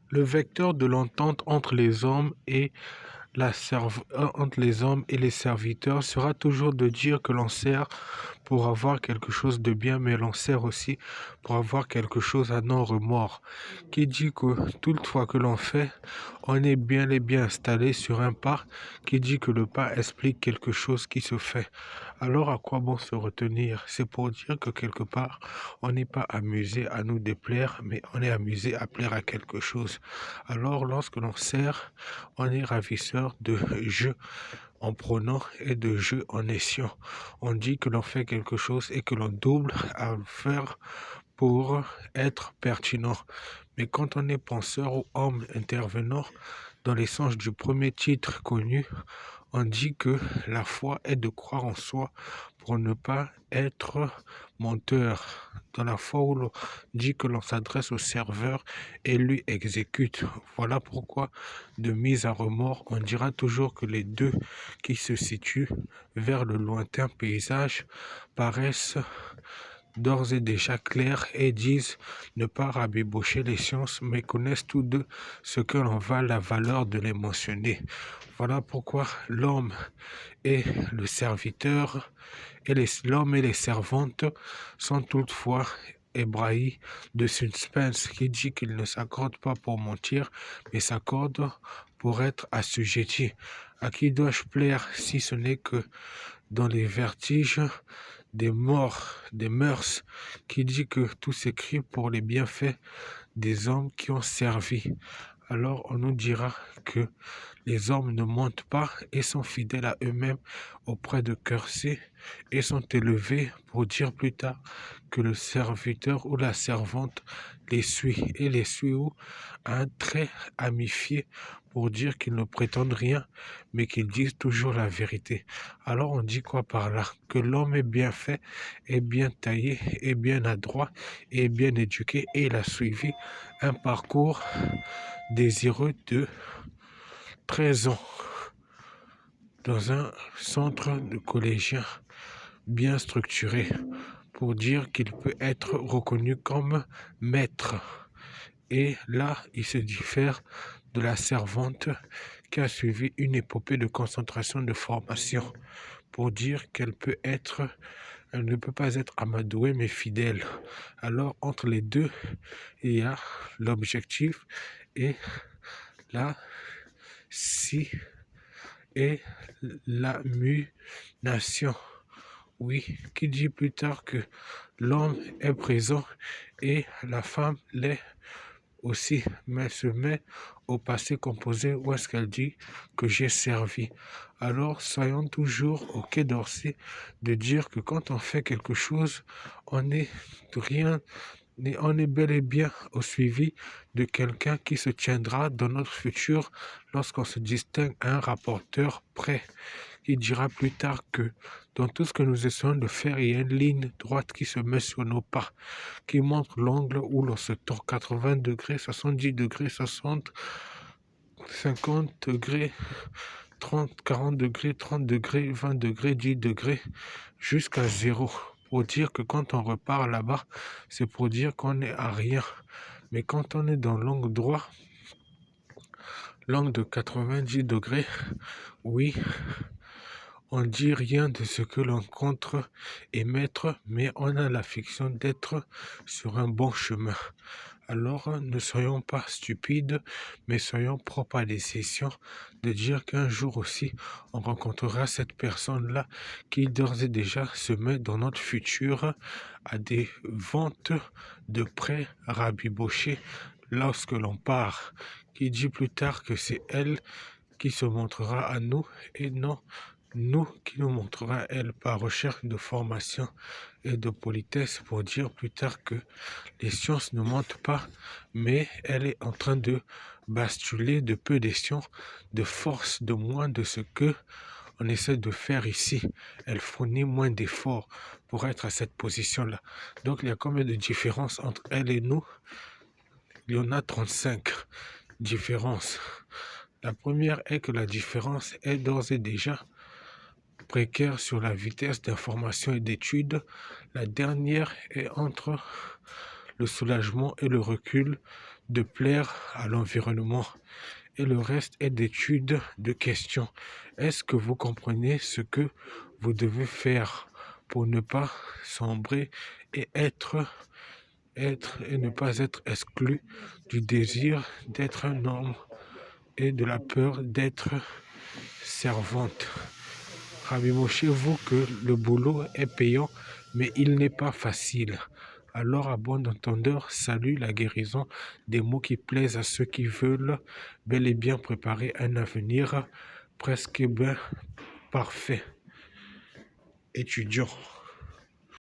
Le vecteur de l'entente entre les hommes et entre les hommes et les serviteurs sera toujours de dire que l'on sert pour avoir quelque chose de bien, mais l'on sert aussi pour avoir quelque chose à non-remords. Qui dit que toutefois que l'on fait, on est bien et bien installé sur un pas, qui dit que le pas explique quelque chose qui se fait. Alors à quoi bon se retenir? C'est pour dire que quelque part, on n'est pas amusé à nous déplaire, mais on est amusé à plaire à quelque chose. Alors lorsque l'on sert, on est ravisseur de jeu en prenant et de jeu en escient. On dit que l'on fait quelque chose et que l'on double à le faire pour être pertinent. Mais quand on est penseur ou homme intervenant dans l'essence du premier titre connu, on dit que la foi est de croire en soi pour ne pas être menteur. Dans la foi où l'on dit que l'on s'adresse au serveur et lui exécute. Voilà pourquoi, de mise à remords, on dira toujours que les deux qui se situent vers le lointain paysage paraissent d'ores et déjà clairs et disent ne pas rabibocher les sciences, mais connaissent tous deux ce que l'on va la valeur de les mentionner. Voilà pourquoi l'homme et le serviteur et l'homme et les servantes sont toutefois ébahis de suspense qui dit qu'il ne s'accorde pas pour mentir, mais s'accorde pour être assujetti. À qui dois-je plaire si ce n'est que dans les vertiges des morts, des mœurs, qui dit que tout s'écrit pour les bienfaits des hommes qui ont servi. Alors on nous dira que les hommes ne mentent pas et sont fidèles à eux-mêmes auprès de Cursé et sont élevés pour dire plus tard que le serviteur ou la servante les suit et les suit où un trait amifié pour dire qu'ils ne prétendent rien mais qu'ils disent toujours la vérité. Alors on dit quoi par là? Que l'homme est bien fait, est bien taillé, est bien adroit, est bien éduqué et il a suivi un parcours désireux de 13 ans dans un centre de collégien bien structuré pour dire qu'il peut être reconnu comme maître. Et là, il se diffère de la servante qui a suivi une épopée de concentration de formation pour dire qu'elle peut être, elle ne peut pas être amadouée mais fidèle. Alors, entre les deux, il y a l'objectif et la si et l'amunation. Oui, qui dit plus tard que l'homme est présent et la femme l'est aussi, mais se met au passé composé où est-ce qu'elle dit que j'ai servi. Alors soyons toujours au Quai d'Orsay de dire que quand on fait quelque chose, on n'est rien, on est bel et bien au suivi de quelqu'un qui se tiendra dans notre futur lorsqu'on se distingue à un rapporteur prêt. Il dira plus tard que dans tout ce que nous essayons de faire, il y a une ligne droite qui se met sur nos pas, qui montre l'angle où l'on se tord 80 degrés, 70 degrés, 60, 50 degrés, 30, 40 degrés, 30 degrés, 20 degrés, 10 degrés, jusqu'à zéro. Pour dire que quand on repart là-bas, c'est pour dire qu'on n'est à rien. Mais quand on est dans l'angle droit, l'angle de 90 degrés, oui, on dit rien de ce que l'on compte émettre, mais on a la fiction d'être sur un bon chemin. Alors, ne soyons pas stupides, mais soyons propres à des sessions, de dire qu'un jour aussi, on rencontrera cette personne-là qui d'ores et déjà se met dans notre futur à des ventes de prêts rabibochés lorsque l'on part, qui dit plus tard que c'est elle qui se montrera à nous et non nous qui nous montrera elle par recherche de formation et de politesse pour dire plus tard que les sciences ne mentent pas, mais elle est en train de basculer de peu d'estions, de force de moins de ce que on essaie de faire ici. Elle fournit moins d'efforts pour être à cette position-là. Donc il y a combien de différences entre elle et nous? Il y en a 35 différences. La première est que la différence est d'ores et déjà précaire sur la vitesse d'information et d'étude. La dernière est entre le soulagement et le recul de plaire à l'environnement. Et le reste est d'études de questions. Est-ce que vous comprenez ce que vous devez faire pour ne pas sombrer et et ne pas être exclu du désir d'être un homme et de la peur d'être servante? Rabimochez-vous que le boulot est payant, mais il n'est pas facile. Alors, à bon entendeur, salue la guérison des mots qui plaisent à ceux qui veulent bel et bien préparer un avenir presque bien parfait. Étudiant.